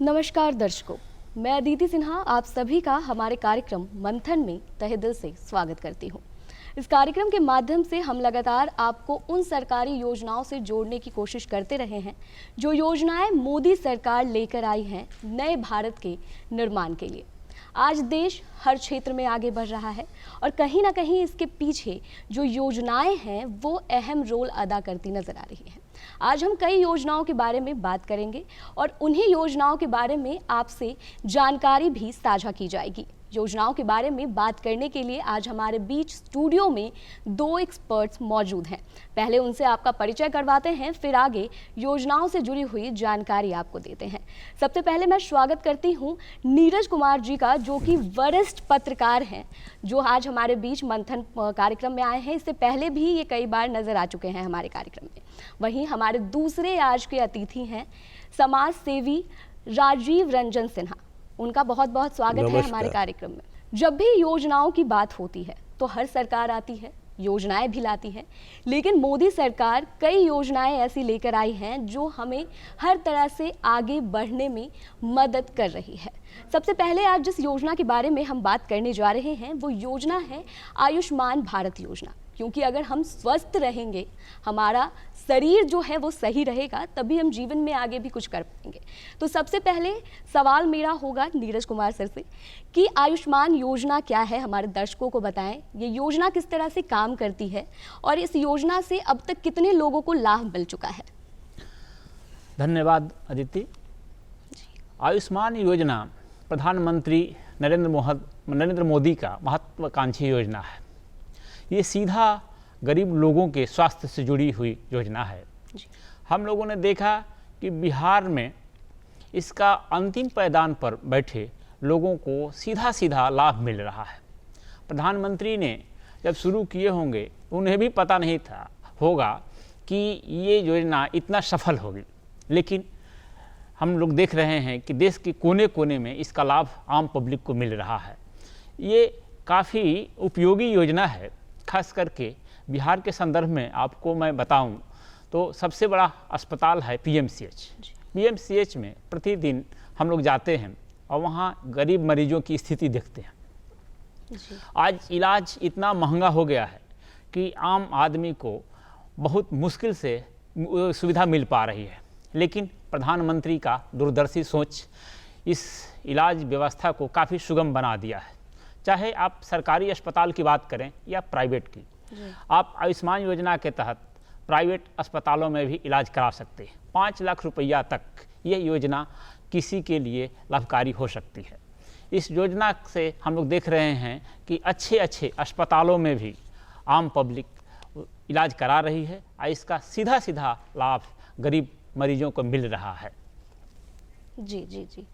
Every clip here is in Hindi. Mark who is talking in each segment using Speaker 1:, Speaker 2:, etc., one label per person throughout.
Speaker 1: नमस्कार दर्शकों, मैं अदिति सिन्हा आप सभी का हमारे कार्यक्रम मंथन में तहे दिल से स्वागत करती हूँ। इस कार्यक्रम के माध्यम से हम लगातार आपको उन सरकारी योजनाओं से जोड़ने की कोशिश करते रहे हैं जो योजनाएं मोदी सरकार लेकर आई हैं नए भारत के निर्माण के लिए। आज देश हर क्षेत्र में आगे बढ़ रहा है और कहीं ना कहीं इसके पीछे जो योजनाएं हैं वो अहम रोल अदा करती नजर आ रही हैं। आज हम कई योजनाओं के बारे में बात करेंगे और उन्हीं योजनाओं के बारे में आपसे जानकारी भी साझा की जाएगी। योजनाओं के बारे में बात करने के लिए आज हमारे बीच स्टूडियो में दो एक्सपर्ट्स मौजूद हैं। पहले उनसे आपका परिचय करवाते हैं, फिर आगे योजनाओं से जुड़ी हुई जानकारी आपको देते हैं। सबसे पहले मैं स्वागत करती हूं नीरज कुमार जी का, जो कि वरिष्ठ पत्रकार हैं, जो आज हमारे बीच मंथन कार्यक्रम में आए हैं। इससे पहले भी ये कई बार नजर आ चुके हैं हमारे कार्यक्रम में। वहीं हमारे दूसरे आज के अतिथि हैं समाज सेवी राजीव रंजन सिन्हा। उनका बहुत बहुत स्वागत है हमारे कार्यक्रम में। जब भी योजनाओं की बात होती है तो हर सरकार आती है, योजनाएं भी लाती है, लेकिन मोदी सरकार कई योजनाएं ऐसी लेकर आई हैं जो हमें हर तरह से आगे बढ़ने में मदद कर रही है। सबसे पहले आज जिस योजना के बारे में हम बात करने जा रहे हैं वो योजना है आयुष्मान भारत योजना। क्योंकि अगर हम स्वस्थ रहेंगे, हमारा शरीर जो है वो सही रहेगा, तभी हम जीवन में आगे भी कुछ कर पाएंगे। तो सबसे पहले सवाल मेरा होगा नीरज कुमार सर से कि आयुष्मान योजना क्या है, हमारे दर्शकों को बताएं। ये योजना किस तरह से काम करती है और इस योजना से अब तक कितने लोगों को लाभ मिल चुका है?
Speaker 2: धन्यवाद अदिति। आयुष्मान योजना प्रधानमंत्री नरेंद्र मोदी का महत्वाकांक्षी योजना है। ये सीधा गरीब लोगों के स्वास्थ्य से जुड़ी हुई योजना है। हम लोगों ने देखा कि बिहार में इसका अंतिम पायदान पर बैठे लोगों को सीधा सीधा लाभ मिल रहा है। प्रधानमंत्री ने जब शुरू किए होंगे, उन्हें भी पता नहीं था होगा कि ये योजना इतना सफल होगी, लेकिन हम लोग देख रहे हैं कि देश के कोने कोने में इसका लाभ आम पब्लिक को मिल रहा है। ये काफ़ी उपयोगी योजना है। खास करके बिहार के संदर्भ में आपको मैं बताऊं तो सबसे बड़ा अस्पताल है पीएमसीएच। पीएमसीएच में प्रतिदिन हम लोग जाते हैं और वहाँ गरीब मरीजों की स्थिति देखते हैं। आज इलाज इतना महंगा हो गया है कि आम आदमी को बहुत मुश्किल से सुविधा मिल पा रही है, लेकिन प्रधानमंत्री का दूरदर्शी सोच इस इलाज व्यवस्था को काफ़ी सुगम बना दिया है। चाहे आप सरकारी अस्पताल की बात करें या प्राइवेट की, आप आयुष्मान योजना के तहत प्राइवेट अस्पतालों में भी इलाज करा सकते हैं। 5 लाख रुपया तक ये योजना किसी के लिए लाभकारी हो सकती है। इस योजना से हम लोग देख रहे हैं कि अच्छे अच्छे अस्पतालों में भी आम पब्लिक इलाज करा रही है और इसका सीधा सीधा लाभ गरीब मरीजों को मिल रहा है।
Speaker 1: जी जी जी।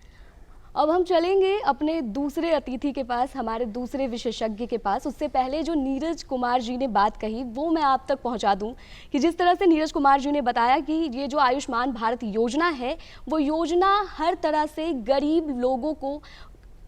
Speaker 1: अब हम चलेंगे अपने दूसरे अतिथि के पास, हमारे दूसरे विशेषज्ञ के पास। उससे पहले जो नीरज कुमार जी ने बात कही वो मैं आप तक पहुंचा दूं कि जिस तरह से नीरज कुमार जी ने बताया कि ये जो आयुष्मान भारत योजना है वो योजना हर तरह से गरीब लोगों को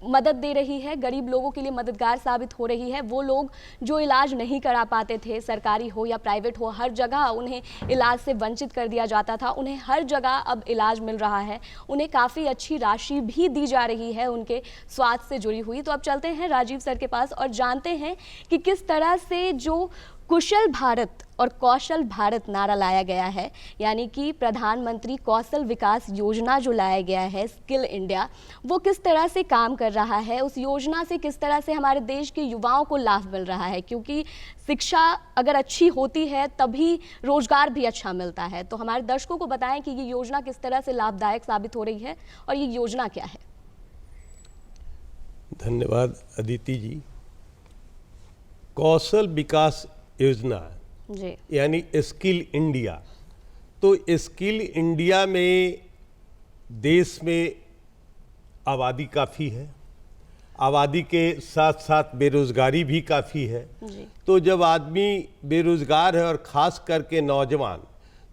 Speaker 1: मदद दे रही है, गरीब लोगों के लिए मददगार साबित हो रही है। वो लोग जो इलाज नहीं करा पाते थे, सरकारी हो या प्राइवेट हो, हर जगह उन्हें इलाज से वंचित कर दिया जाता था, उन्हें हर जगह अब इलाज मिल रहा है। उन्हें काफ़ी अच्छी राशि भी दी जा रही है उनके स्वास्थ्य से जुड़ी हुई। तो अब चलते हैं राजीव सर के पास और जानते हैं कि किस तरह से जो कुशल भारत और कौशल भारत नारा लाया गया है, यानी कि प्रधानमंत्री कौशल विकास योजना जो लाया गया है, स्किल इंडिया, वो किस तरह से काम कर रहा है। उस योजना से किस तरह से हमारे देश के युवाओं को लाभ मिल रहा है, क्योंकि शिक्षा अगर अच्छी होती है तभी रोजगार भी अच्छा मिलता है। तो हमारे दर्शकों को बताएं कि ये योजना किस तरह से लाभदायक साबित हो रही है और ये योजना क्या है।
Speaker 3: धन्यवाद अदिति जी। कौशल विकास योजना
Speaker 1: जी,
Speaker 3: यानी स्किल इंडिया, तो स्किल इंडिया में देश में आबादी काफ़ी है, आबादी के साथ साथ बेरोज़गारी भी काफ़ी है
Speaker 1: जी।
Speaker 3: तो जब आदमी बेरोज़गार है और ख़ास करके नौजवान,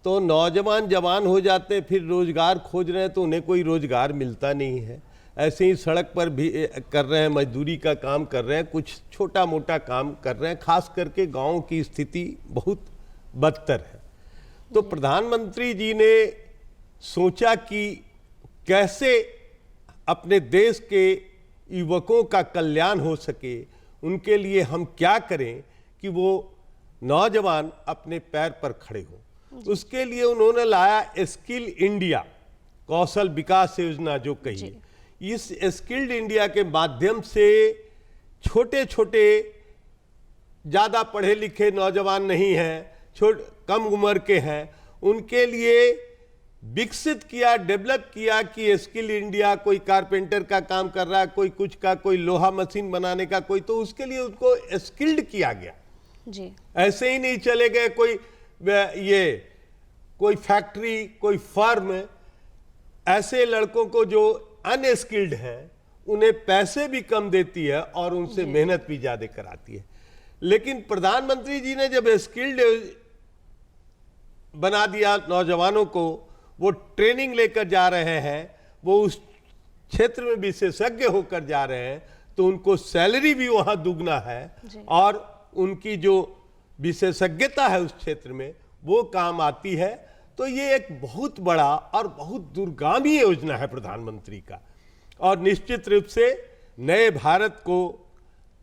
Speaker 3: तो नौजवान जवान हो जाते हैं, फिर रोज़गार खोज रहे हैं तो उन्हें कोई रोज़गार मिलता नहीं है। ऐसे ही सड़क पर भी कर रहे हैं, मजदूरी का काम कर रहे हैं, कुछ छोटा मोटा काम कर रहे हैं। खास करके गांव की स्थिति बहुत बदतर है। तो प्रधानमंत्री जी ने सोचा कि कैसे अपने देश के युवकों का कल्याण हो सके, उनके लिए हम क्या करें कि वो नौजवान अपने पैर पर खड़े हों। उसके लिए उन्होंने लाया स्किल इंडिया, कौशल विकास योजना जो कही। इस स्किल्ड इंडिया के माध्यम से छोटे छोटे, ज़्यादा पढ़े लिखे नौजवान नहीं हैं, कम उम्र के हैं, उनके लिए विकसित किया, डेवलप किया कि स्किल इंडिया, कोई कारपेंटर का काम कर रहा है, कोई कुछ का, कोई लोहा मशीन बनाने का, कोई, तो उसके लिए उनको स्किल्ड किया गया
Speaker 1: जी।
Speaker 3: ऐसे ही नहीं चले गए कोई फैक्ट्री, कोई फर्म, ऐसे लड़कों को जो अनस्किल्ड हैं उन्हें पैसे भी कम देती है और उनसे मेहनत भी ज्यादा कराती है। लेकिन प्रधानमंत्री जी ने जब स्किल्ड बना दिया नौजवानों को, वो ट्रेनिंग लेकर जा रहे हैं, वो उस क्षेत्र में विशेषज्ञ होकर जा रहे हैं, तो उनको सैलरी भी वहां दुगना है और उनकी जो विशेषज्ञता है उस क्षेत्र में वो काम आती है। तो ये एक बहुत बड़ा और बहुत दूरगामी योजना है प्रधानमंत्री का, और निश्चित रूप से नए भारत को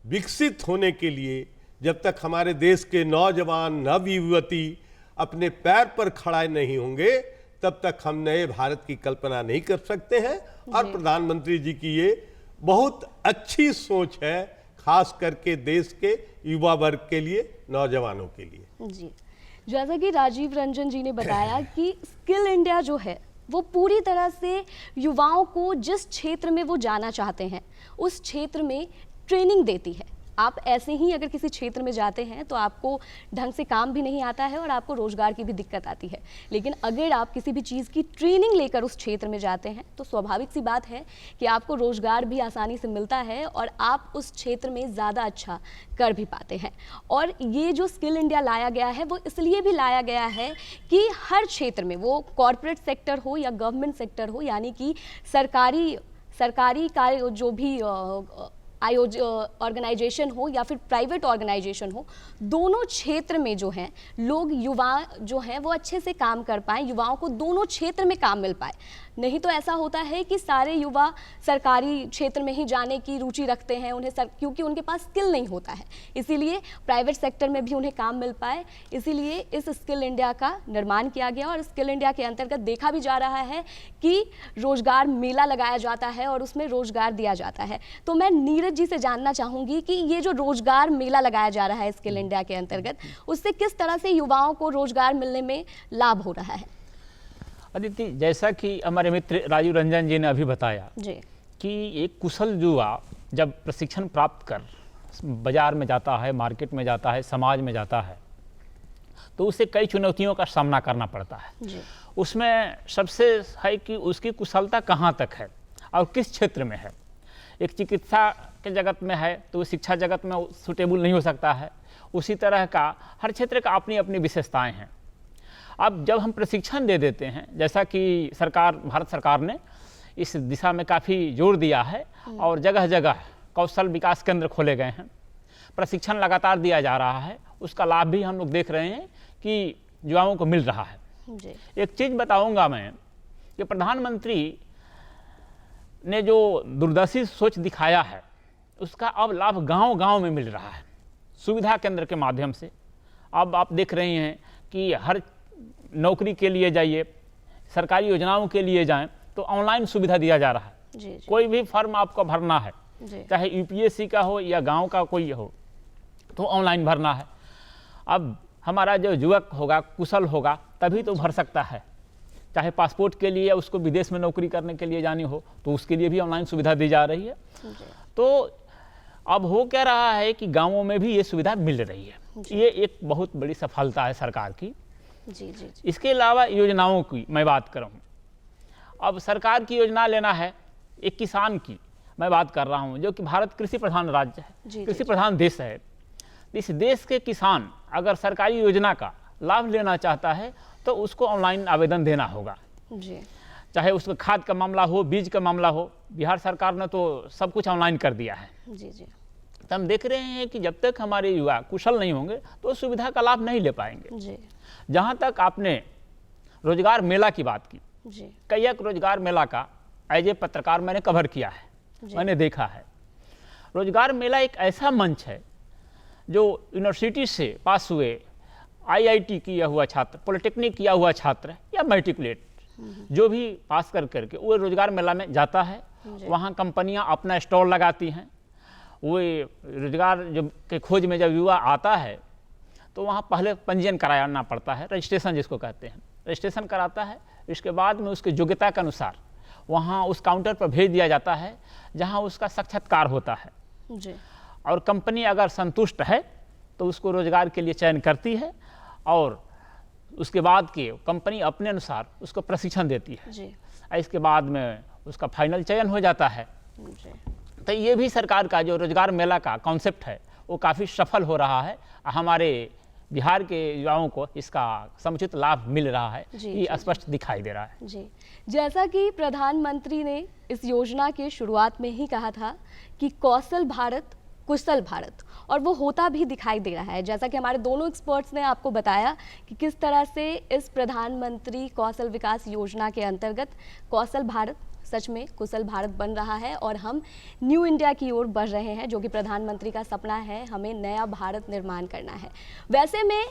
Speaker 3: विकसित होने के लिए जब तक हमारे देश के नौजवान, नवयुवती अपने पैर पर खड़ा नहीं होंगे, तब तक हम नए भारत की कल्पना नहीं कर सकते हैं। और प्रधानमंत्री जी की ये बहुत अच्छी सोच है, खास करके देश के युवा वर्ग के लिए, नौजवानों के लिए।
Speaker 1: जी, जैसा कि राजीव रंजन जी ने बताया कि स्किल इंडिया जो है वो पूरी तरह से युवाओं को जिस क्षेत्र में वो जाना चाहते हैं उस क्षेत्र में ट्रेनिंग देती है। आप ऐसे ही अगर किसी क्षेत्र में जाते हैं तो आपको ढंग से काम भी नहीं आता है और आपको रोजगार की भी दिक्कत आती है। लेकिन अगर आप किसी भी चीज़ की ट्रेनिंग लेकर उस क्षेत्र में जाते हैं तो स्वाभाविक सी बात है कि आपको रोजगार भी आसानी से मिलता है और आप उस क्षेत्र में ज़्यादा अच्छा कर भी पाते हैं। और ये जो स्किल इंडिया लाया गया है वो इसलिए भी लाया गया है कि हर क्षेत्र में, वो कॉरपोरेट सेक्टर हो या गवर्नमेंट सेक्टर हो, यानी कि सरकारी कार्य जो भी ऑर्गेनाइजेशन हो या फिर प्राइवेट ऑर्गेनाइजेशन हो, दोनों क्षेत्र में जो हैं लोग, युवा जो हैं वो अच्छे से काम कर पाएँ, युवाओं को दोनों क्षेत्र में काम मिल पाए। नहीं तो ऐसा होता है कि सारे युवा सरकारी क्षेत्र में ही जाने की रुचि रखते हैं, क्योंकि उनके पास स्किल नहीं होता है, इसीलिए प्राइवेट सेक्टर में भी उन्हें काम मिल पाए। इसीलिए इस स्किल इंडिया का निर्माण किया गया और स्किल इंडिया के अंतर्गत देखा भी जा रहा है कि रोजगार मेला लगाया जाता है और उसमें रोजगार दिया जाता है। तो मैं नीरज जी से जानना चाहूँगी कि ये जो रोजगार मेला लगाया जा रहा है स्किल इंडिया के अंतर्गत, उससे किस तरह से युवाओं को रोजगार मिलने में लाभ हो रहा है।
Speaker 2: अदिति, जैसा कि हमारे मित्र राजीव रंजन जी ने अभी बताया
Speaker 1: जी
Speaker 2: कि एक कुशल युवा जब प्रशिक्षण प्राप्त कर बाजार में जाता है, मार्केट में जाता है, समाज में जाता है, तो उसे कई चुनौतियों का सामना करना पड़ता है।
Speaker 1: जी।
Speaker 2: उसमें सबसे है कि उसकी कुशलता कहाँ तक है और किस क्षेत्र में है। एक चिकित्सा के जगत में है तो वो शिक्षा जगत में सुटेबल नहीं हो सकता है। उसी तरह का हर क्षेत्र का अपनी अपनी विशेषताएं हैं। अब जब हम प्रशिक्षण दे देते हैं, जैसा कि भारत सरकार ने इस दिशा में काफ़ी जोर दिया है और जगह जगह कौशल विकास केंद्र खोले गए हैं, प्रशिक्षण लगातार दिया जा रहा है, उसका लाभ भी हम लोग देख रहे हैं कि युवाओं को मिल रहा है।
Speaker 1: जी।
Speaker 2: एक चीज़ बताऊंगा मैं कि प्रधानमंत्री ने जो दूरदर्शी सोच दिखाया है उसका अब लाभ गांव-गांव में मिल रहा है, सुविधा केंद्र के माध्यम से। अब आप देख रहे हैं कि हर नौकरी के लिए जाइए, सरकारी योजनाओं के लिए जाएं तो ऑनलाइन सुविधा दिया जा रहा है।
Speaker 1: जी, जी।
Speaker 2: कोई भी फॉर्म आपको भरना है,
Speaker 1: जी।
Speaker 2: चाहे यूपीएससी का हो या गांव का कोई हो, तो ऑनलाइन भरना है। अब हमारा जो युवक होगा, कुशल होगा, तभी तो भर सकता है। चाहे पासपोर्ट के लिए या उसको विदेश में नौकरी करने के लिए जानी हो तो उसके लिए भी ऑनलाइन सुविधा दी जा रही है। तो अब हो क्या रहा है कि गाँवों में भी ये सुविधा मिल रही है। ये एक बहुत बड़ी सफलता है सरकार की।
Speaker 1: जी, जी, जी।
Speaker 2: इसके अलावा योजनाओं की मैं बात करूँ, अब सरकार की योजना लेना है, एक किसान की मैं बात कर रहा हूँ, जो कि भारत कृषि प्रधान राज्य है, कृषि प्रधान देश है। इस देश के किसान अगर सरकारी योजना का लाभ लेना चाहता है तो उसको ऑनलाइन आवेदन देना होगा।
Speaker 1: जी।
Speaker 2: चाहे उसका खाद का मामला हो, बीज का मामला हो, बिहार सरकार ने तो सब कुछ ऑनलाइन कर दिया है।
Speaker 1: जी, जी।
Speaker 2: तो हम देख रहे हैं कि जब तक हमारे युवा कुशल नहीं होंगे तो उस सुविधा का लाभ नहीं ले पाएंगे।
Speaker 1: जी।
Speaker 2: जहाँ तक आपने रोजगार मेला की बात की,
Speaker 1: जी।
Speaker 2: कई एक रोजगार मेला का एज ए पत्रकार मैंने कवर किया है, मैंने देखा है। रोजगार मेला एक ऐसा मंच है जो यूनिवर्सिटी से पास हुए, आईआईटी किया हुआ छात्र, पॉलिटेक्निक किया हुआ छात्र या मैट्रिकुलेट जो भी पास करके वो रोजगार मेला में जाता है। वहाँ कंपनियाँ अपना स्टॉल लगाती हैं। वो रोजगार जब के खोज में जब युवा आता है तो वहाँ पहले पंजीयन कराना पड़ता है, रजिस्ट्रेशन जिसको कहते हैं, रजिस्ट्रेशन कराता है। इसके बाद में उसके योग्यता के अनुसार वहाँ उस काउंटर पर भेज दिया जाता है जहाँ उसका साक्षात्कार होता है
Speaker 1: जी।
Speaker 2: और कंपनी अगर संतुष्ट है तो उसको रोजगार के लिए चयन करती है और उसके बाद के कंपनी अपने अनुसार उसको प्रशिक्षण देती है
Speaker 1: जी।
Speaker 2: इसके बाद में उसका फाइनल चयन हो जाता है।
Speaker 1: जी।
Speaker 2: तो ये भी सरकार का जो रोजगार मेला का कॉन्सेप्ट है वो काफ़ी सफल हो रहा है। हमारे बिहार के युवाओं को इसका समुचित लाभ मिल रहा है, ये स्पष्ट दिखाई दे रहा है।
Speaker 1: जी, जैसा कि प्रधानमंत्री ने इस योजना के शुरुआत में ही कहा था कि कौशल भारत कुशल भारत, और वो होता भी दिखाई दे रहा है। जैसा कि हमारे दोनों एक्सपर्ट्स ने आपको बताया कि किस तरह से इस प्रधानमंत्री कौशल विकास योजना के अंतर्गत कौशल भारत सच में कुशल भारत बन रहा है और हम न्यू इंडिया की ओर बढ़ रहे हैं, जो कि प्रधानमंत्री का सपना है, हमें नया भारत निर्माण करना है। वैसे में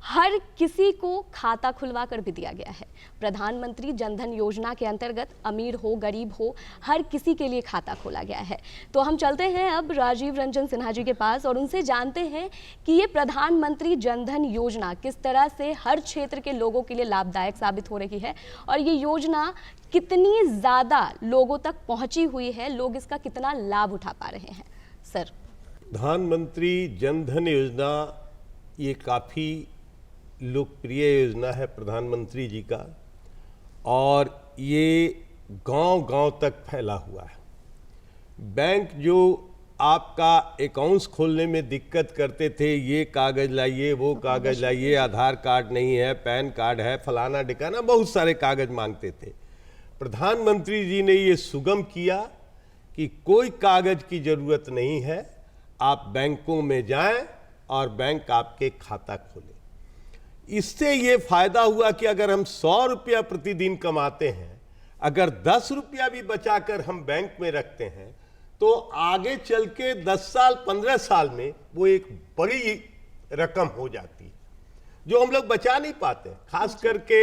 Speaker 1: हर किसी को खाता खुलवा कर भी दिया गया है। प्रधानमंत्री जनधन योजना के अंतर्गत अमीर हो गरीब हो हर किसी के लिए खाता खोला गया है। तो हम चलते हैं अब राजीव रंजन सिन्हा जी के पास और उनसे जानते हैं कि ये प्रधानमंत्री जनधन योजना किस तरह से हर क्षेत्र के लोगों के लिए लाभदायक साबित हो रही है और ये योजना कितनी ज़्यादा लोगों तक पहुंची हुई है, लोग इसका कितना लाभ उठा पा रहे हैं। सर,
Speaker 3: प्रधानमंत्री जनधन योजना ये काफ़ी लोकप्रिय योजना है प्रधानमंत्री जी का और ये गांव-गांव तक फैला हुआ है। बैंक जो आपका अकाउंट्स खोलने में दिक्कत करते थे, ये कागज़ लाइए, वो कागज़ लाइए, आधार कार्ड नहीं है, पैन कार्ड है, फलाना ढिकाना, बहुत सारे कागज़ मांगते थे। प्रधानमंत्री जी ने ये सुगम किया कि कोई कागज़ की ज़रूरत नहीं है, आप बैंकों में जाएं और बैंक आपके खाता खोले। इससे ये फायदा हुआ कि अगर हम 100 रुपया प्रतिदिन कमाते हैं, अगर 10 रुपया भी बचाकर हम बैंक में रखते हैं तो आगे चल के 10 साल 15 साल में वो एक बड़ी रकम हो जाती है जो हम लोग बचा नहीं पाते। खास करके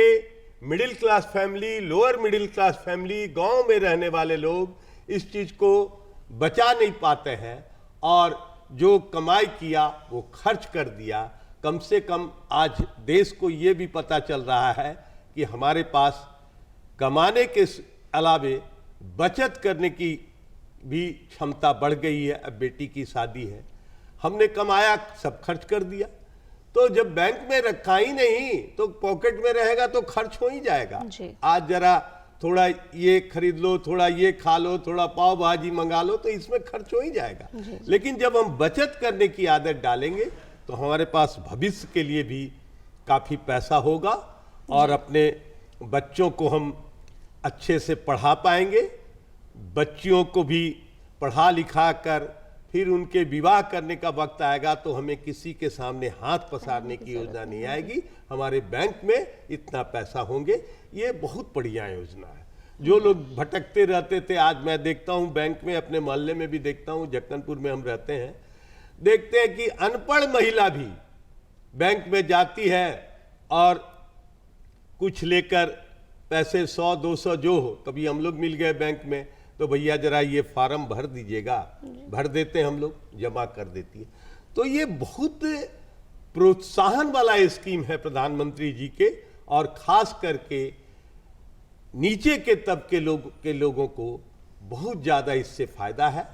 Speaker 3: middle class family, lower middle class family, गांव में रहने वाले लोग इस चीज को बचा नहीं पाते हैं और जो कमाई किया वो खर्च कर दिया। कम से कम आज देश को ये भी पता चल रहा है कि हमारे पास कमाने के अलावे बचत करने की भी क्षमता बढ़ गई है। अब बेटी की शादी है, हमने कमाया सब खर्च कर दिया, तो जब बैंक में रखा ही नहीं तो पॉकेट में रहेगा तो खर्च हो ही जाएगा। आज जरा थोड़ा ये खरीद लो, थोड़ा ये खा लो, थोड़ा पाव भाजी मंगा लो, तो इसमें खर्च हो ही जाएगा। लेकिन जब हम बचत करने की आदत डालेंगे तो हमारे पास भविष्य के लिए भी काफ़ी पैसा होगा और अपने बच्चों को हम अच्छे से पढ़ा पाएंगे। बच्चियों को भी पढ़ा लिखा कर फिर उनके विवाह करने का वक्त आएगा तो हमें किसी के सामने हाथ पसारने की योजना नहीं आएगी, हमारे बैंक में इतना पैसा होंगे। ये बहुत बढ़िया योजना है। जो लोग भटकते रहते थे, आज मैं देखता हूँ बैंक में, अपने मोहल्ले में भी देखता हूँ, जक्कनपुर में हम रहते हैं, देखते हैं कि अनपढ़ महिला भी बैंक में जाती है और कुछ लेकर पैसे 100-200 जो हो, कभी हम लोग मिल गए बैंक में तो भैया जरा ये फार्म भर दीजिएगा, भर देते हैं हम लोग, जमा कर देती है। तो ये बहुत प्रोत्साहन वाला स्कीम है प्रधानमंत्री जी के और खास करके नीचे के तबके के लोगों को बहुत ज़्यादा इससे फायदा है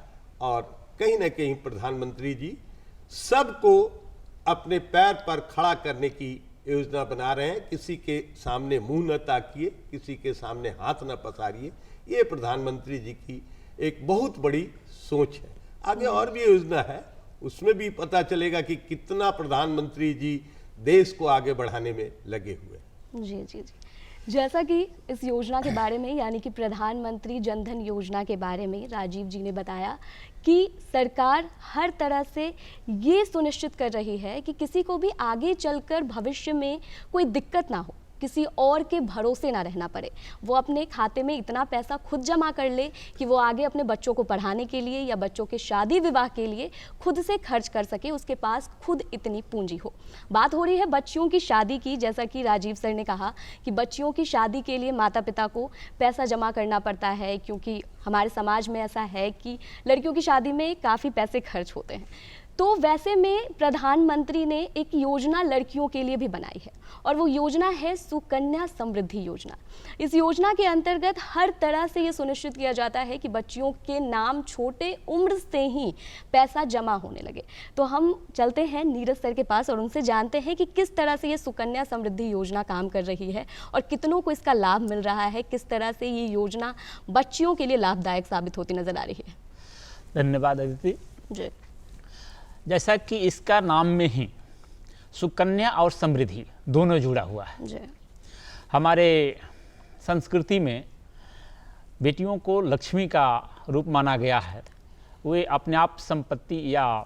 Speaker 3: और कहीं ना कहीं प्रधानमंत्री जी सबको अपने पैर पर खड़ा करने की योजना बना रहे हैं। किसी के सामने मुंह न ताकिए, किसी के सामने हाथ न पसारिए, ये प्रधानमंत्री जी की एक बहुत बड़ी सोच है। आगे और भी योजना है, उसमें भी पता चलेगा कि कितना प्रधानमंत्री जी देश को आगे बढ़ाने में लगे हुए।
Speaker 1: जी जी जी, जैसा कि इस योजना के बारे में यानी कि प्रधानमंत्री जनधन योजना के बारे में राजीव जी ने बताया कि सरकार हर तरह से ये सुनिश्चित कर रही है कि किसी को भी आगे चलकर भविष्य में कोई दिक्कत ना हो, किसी और के भरोसे ना रहना पड़े, वो अपने खाते में इतना पैसा खुद जमा कर ले कि वो आगे अपने बच्चों को पढ़ाने के लिए या बच्चों के शादी विवाह के लिए खुद से खर्च कर सके, उसके पास खुद इतनी पूंजी हो। बात हो रही है बच्चियों की शादी की। जैसा कि राजीव सर ने कहा कि बच्चियों की शादी के लिए माता पिता को पैसा जमा करना पड़ता है, क्योंकि हमारे समाज में ऐसा है कि लड़कियों की शादी में काफ़ी पैसे खर्च होते हैं। तो वैसे में प्रधानमंत्री ने एक योजना लड़कियों के लिए भी बनाई है, और वो योजना है सुकन्या समृद्धि योजना। इस योजना के अंतर्गत हर तरह से ये सुनिश्चित किया जाता है कि बच्चियों के नाम छोटे उम्र से ही पैसा जमा होने लगे। तो हम चलते हैं नीरज सर के पास और उनसे जानते हैं कि किस तरह से ये सुकन्या समृद्धि योजना काम कर रही है और कितनों को इसका लाभ मिल रहा है, किस तरह से ये योजना बच्चियों के लिए लाभदायक साबित होती नजर आ रही है।
Speaker 2: धन्यवाद अदिति
Speaker 1: जी।
Speaker 2: जैसा कि इसका नाम में ही सुकन्या और समृद्धि दोनों जुड़ा हुआ है।
Speaker 1: जी।
Speaker 2: हमारे संस्कृति में बेटियों को लक्ष्मी का रूप माना गया है, वे अपने आप संपत्ति या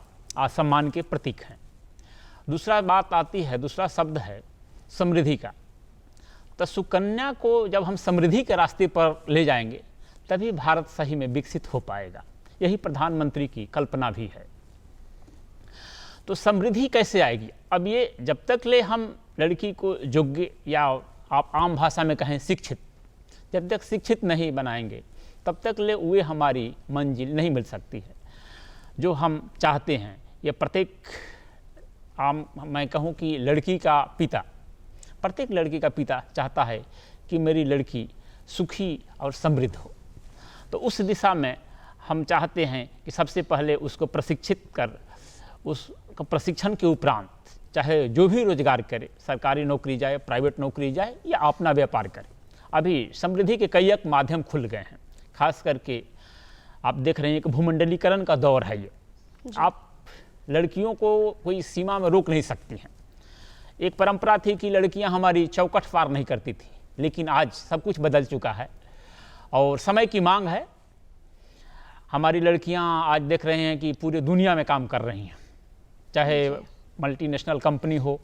Speaker 2: सम्मान के प्रतीक हैं। दूसरा बात आती है, दूसरा शब्द है समृद्धि का। तो सुकन्या को जब हम समृद्धि के रास्ते पर ले जाएंगे तभी भारत सही में विकसित हो पाएगा, यही प्रधानमंत्री की कल्पना भी है। तो समृद्धि कैसे आएगी? अब ये जब तक ले हम लड़की को योग्य या आप आम भाषा में कहें शिक्षित, जब तक शिक्षित नहीं बनाएंगे तब तक ले वे हमारी मंजिल नहीं मिल सकती है जो हम चाहते हैं। ये प्रत्येक मैं कहूँ कि लड़की का पिता, प्रत्येक लड़की का पिता चाहता है कि मेरी लड़की सुखी और समृद्ध हो। तो उस दिशा में हम चाहते हैं कि सबसे पहले उसको प्रशिक्षित कर, उस प्रशिक्षण के उपरांत चाहे जो भी रोजगार करे, सरकारी नौकरी जाए, प्राइवेट नौकरी जाए या अपना व्यापार करे। अभी समृद्धि के कई एक माध्यम खुल गए हैं, खास करके आप देख रहे हैं कि भूमंडलीकरण का दौर है ये। आप लड़कियों को कोई सीमा में रोक नहीं सकती हैं। एक परंपरा थी कि लड़कियां हमारी चौखट पार नहीं करती थी, लेकिन आज सब कुछ बदल चुका है और समय की मांग है। हमारी लड़कियां आज देख रहे हैं कि पूरी दुनिया में काम कर रही हैं, चाहे मल्टीनेशनल कंपनी हो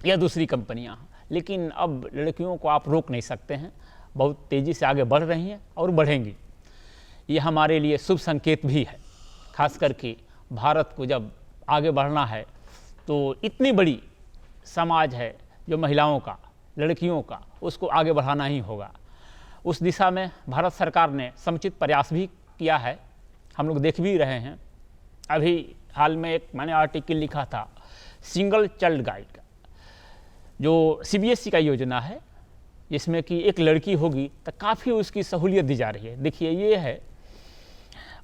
Speaker 2: या दूसरी कंपनियां, लेकिन अब लड़कियों को आप रोक नहीं सकते हैं। बहुत तेज़ी से आगे बढ़ रही हैं और बढ़ेंगी। ये हमारे लिए शुभ संकेत भी है। खास करके भारत को जब आगे बढ़ना है तो इतनी बड़ी समाज है जो महिलाओं का, लड़कियों का, उसको आगे बढ़ाना ही होगा। उस दिशा में भारत सरकार ने समुचित प्रयास भी किया है, हम लोग देख भी रहे हैं। अभी हाल में एक मैंने आर्टिकल लिखा था सिंगल चाइल्ड गाइड का, जो CBSE का योजना है, जिसमें कि एक लड़की होगी तो काफ़ी उसकी सहूलियत दी जा रही है। देखिए ये है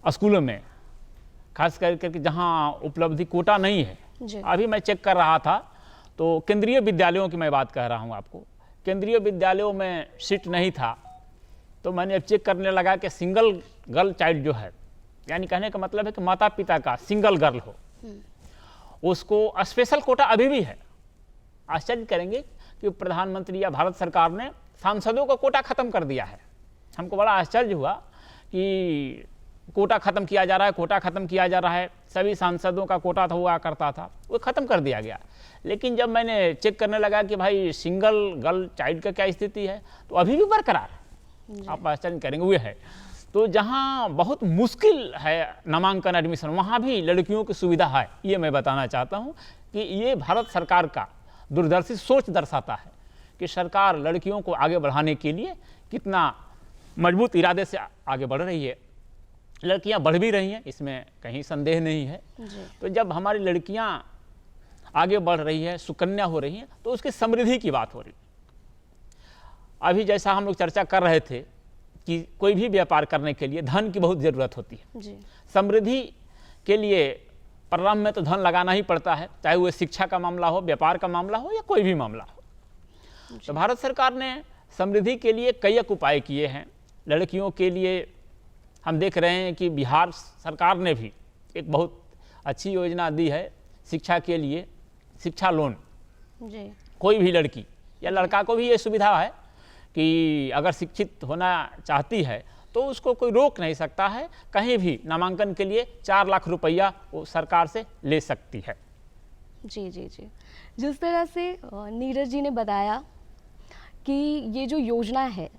Speaker 2: स्कूलों में, खास करके जहाँ उपलब्धि कोटा नहीं है। अभी मैं चेक कर रहा था तो केंद्रीय विद्यालयों की मैं बात कह रहा हूँ आपको, केंद्रीय विद्यालयों में सीट नहीं था, तो मैंने अब चेक करने लगा कि सिंगल गर्ल चाइल्ड जो है, यानी कहने का मतलब है कि माता पिता का सिंगल गर्ल हो, उसको स्पेशल कोटा अभी भी है। आश्चर्य करेंगे कि प्रधानमंत्री या भारत सरकार ने सांसदों का कोटा खत्म कर दिया है। हमको बड़ा आश्चर्य हुआ कि कोटा खत्म किया जा रहा है, कोटा खत्म किया जा रहा है। सभी सांसदों का कोटा था, हुआ करता था, वो खत्म कर दिया गया। लेकिन जब मैंने चेक करने लगा कि भाई सिंगल गर्ल चाइल्ड का क्या स्थिति है, तो अभी भी बरकरार है। आप आश्चर्य करेंगे, वो है। तो जहाँ बहुत मुश्किल है नामांकन एडमिशन, वहाँ भी लड़कियों की सुविधा है। ये मैं बताना चाहता हूँ कि ये भारत सरकार का दूरदर्शी सोच दर्शाता है कि सरकार लड़कियों को आगे बढ़ाने के लिए कितना मजबूत इरादे से आगे बढ़ रही है। लड़कियां बढ़ भी रही हैं, इसमें कहीं संदेह नहीं है। तो जब हमारी लड़कियां आगे बढ़ रही है, सुकन्या हो रही हैं, तो उसकी समृद्धि की बात हो रही है। अभी जैसा हम लोग चर्चा कर रहे थे कि कोई भी व्यापार करने के लिए धन की बहुत ज़रूरत होती है। समृद्धि के लिए प्रारंभ में तो धन लगाना ही पड़ता है, चाहे वो शिक्षा का मामला हो, व्यापार का मामला हो या कोई भी मामला हो। तो भारत सरकार ने समृद्धि के लिए कई एक उपाय किए हैं। लड़कियों के लिए हम देख रहे हैं कि बिहार सरकार ने भी एक बहुत अच्छी योजना दी है शिक्षा के लिए, शिक्षा लोन। कोई भी लड़की या लड़का को भी ये सुविधा है कि अगर शिक्षित होना चाहती है तो उसको कोई रोक नहीं सकता है, कहीं भी नामांकन के लिए 4 लाख रुपया वो सरकार से ले सकती है।
Speaker 1: जी जी जी, जिस तरह से नीरज जी ने बताया कि ये जो योजना है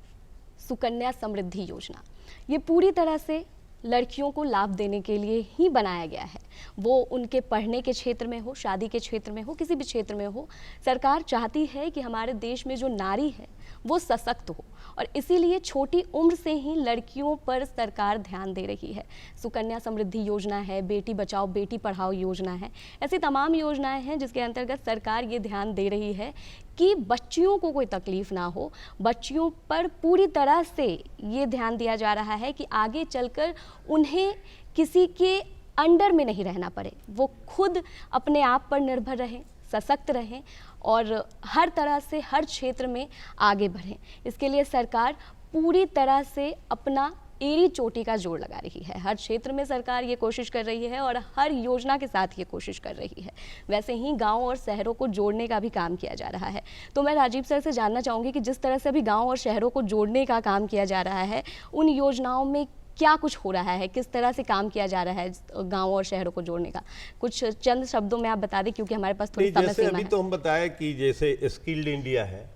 Speaker 1: सुकन्या समृद्धि योजना, ये पूरी तरह से लड़कियों को लाभ देने के लिए ही बनाया गया है। वो उनके पढ़ने के क्षेत्र में हो, शादी के क्षेत्र में हो, किसी भी क्षेत्र में हो, सरकार चाहती है कि हमारे देश में जो नारी है वो सशक्त हो, और इसीलिए छोटी उम्र से ही लड़कियों पर सरकार ध्यान दे रही है। सुकन्या समृद्धि योजना है, बेटी बचाओ बेटी पढ़ाओ योजना है, ऐसी तमाम योजनाएं हैं जिसके अंतर्गत सरकार ये ध्यान दे रही है कि बच्चियों को कोई तकलीफ ना हो। बच्चियों पर पूरी तरह से ये ध्यान दिया जा रहा है कि आगे चलकर उन्हें किसी के अंडर में नहीं रहना पड़े, वो खुद अपने आप पर निर्भर रहें, सशक्त रहें और हर तरह से हर क्षेत्र में आगे बढ़ें। इसके लिए सरकार पूरी तरह से अपना एड़ी चोटी का जोर लगा रही है। हर क्षेत्र में सरकार ये कोशिश कर रही है और हर योजना के साथ ये कोशिश कर रही है। वैसे ही गांव और शहरों को जोड़ने का भी काम किया जा रहा है। तो मैं राजीव सर से जानना चाहूँगी कि जिस तरह से अभी गाँव और शहरों को जोड़ने का काम किया जा रहा है, उन योजनाओं में क्या कुछ हो रहा है, किस तरह से काम किया जा रहा है गांव और शहरों को जोड़ने का, कुछ चंद शब्दों में आप बता दें, क्योंकि हमारे पास थोड़ी समय सीमा है।
Speaker 3: अभी तो हम बताएं कि जैसे स्किल्ड इंडिया है,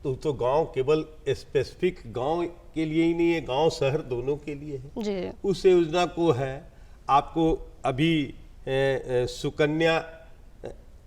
Speaker 3: तो गांव केवल स्पेसिफिक गांव के लिए ही नहीं है, गांव शहर दोनों के लिए है
Speaker 1: जी।
Speaker 3: उस योजना को है आपको अभी सुकन्या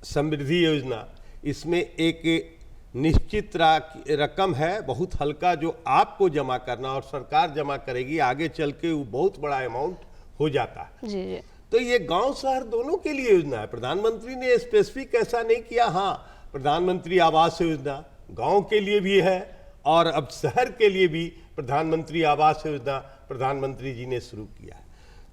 Speaker 3: समृद्धि योजना, इसमें एक निश्चित रकम है, बहुत हल्का, जो आपको जमा करना और सरकार जमा करेगी, आगे चल के वो बहुत बड़ा अमाउंट हो जाता है।
Speaker 1: जी जी।
Speaker 3: तो ये गांव शहर दोनों के लिए योजना है। प्रधानमंत्री ने स्पेसिफिक ऐसा नहीं किया। हाँ, प्रधानमंत्री आवास योजना गांव के लिए भी है और अब शहर के लिए भी प्रधानमंत्री आवास योजना प्रधानमंत्री जी ने शुरू किया है।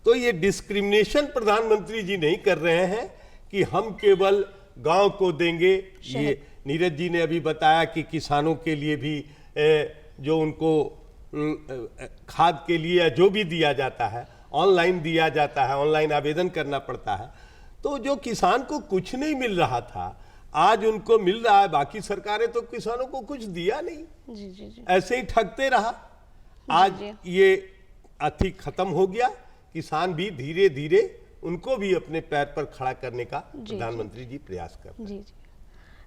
Speaker 3: तो ये डिस्क्रिमिनेशन प्रधानमंत्री जी नहीं कर रहे हैं कि हम केवल गांव को देंगे। ये नीरज जी ने अभी बताया कि किसानों के लिए भी जो उनको खाद के लिए जो भी दिया जाता है ऑनलाइन दिया जाता है, ऑनलाइन आवेदन करना पड़ता है। तो जो किसान को कुछ नहीं मिल रहा था आज उनको मिल रहा है। बाकी सरकारें तो किसानों को कुछ दिया नहीं,
Speaker 1: जी जी जी।
Speaker 3: ऐसे ही ठगते रहा। आज ये अति खत्म हो गया। किसान भी धीरे धीरे उनको भी अपने पैर पर खड़ा करने का प्रधानमंत्री जी प्रयास कर रहे हैं।
Speaker 1: जी जी,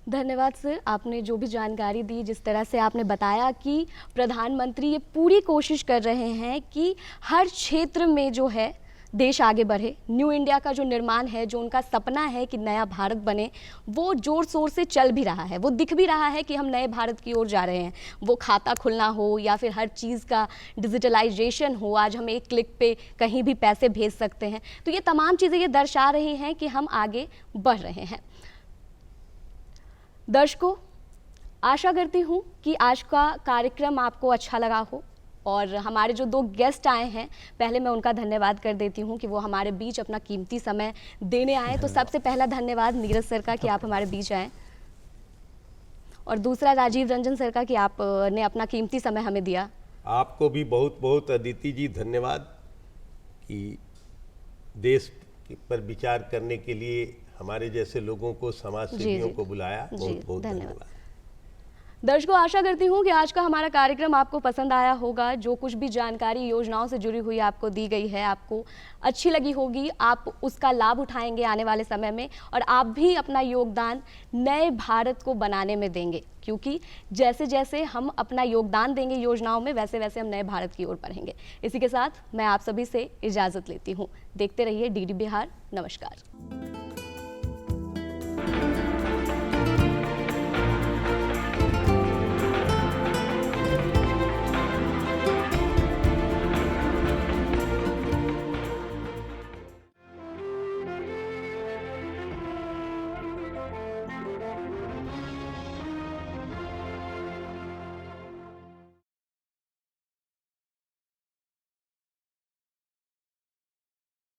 Speaker 1: धन्यवाद सर, आपने जो भी जानकारी दी, जिस तरह से आपने बताया कि प्रधानमंत्री ये पूरी कोशिश कर रहे हैं कि हर क्षेत्र में जो है देश आगे बढ़े। न्यू इंडिया का जो निर्माण है, जो उनका सपना है कि नया भारत बने, वो जोर शोर से चल भी रहा है। वो दिख भी रहा है कि हम नए भारत की ओर जा रहे हैं। वो खाता खुलना हो या फिर हर चीज़ का डिजिटलाइजेशन हो, आज हम एक क्लिक पे कहीं भी पैसे भेज सकते हैं। तो ये तमाम चीज़ें ये दर्शा रही हैं कि हम आगे बढ़ रहे हैं। दर्शकों, आशा करती हूँ कि आज का कार्यक्रम आपको अच्छा लगा हो और हमारे जो दो गेस्ट आए हैं, पहले मैं उनका धन्यवाद कर देती हूँ कि वो हमारे बीच अपना कीमती समय देने आए। तो सबसे पहला धन्यवाद नीरज सर का कि आप हमारे बीच आए, और दूसरा राजीव रंजन सर का कि आपने अपना कीमती समय हमें दिया।
Speaker 3: आपको भी बहुत बहुत अदिति जी धन्यवाद कि देश पर विचार करने के लिए हमारे जैसे लोगों को, समाज सेवियों को बुलाया। बहुत बहुत धन्यवाद।
Speaker 1: दर्शकों, आशा करती हूँ कि आज का हमारा कार्यक्रम आपको पसंद आया होगा। जो कुछ भी जानकारी योजनाओं से जुड़ी हुई आपको दी गई है, आपको अच्छी लगी होगी। आप उसका लाभ उठाएंगे आने वाले समय में, और आप भी अपना योगदान नए भारत को बनाने में देंगे, क्योंकि जैसे जैसे हम अपना योगदान देंगे योजनाओं में, वैसे वैसे हम नए भारत की ओर बढ़ेंगे। इसी के साथ मैं आप सभी से इजाज़त लेती हूँ। देखते रहिए DD बिहार। नमस्कार।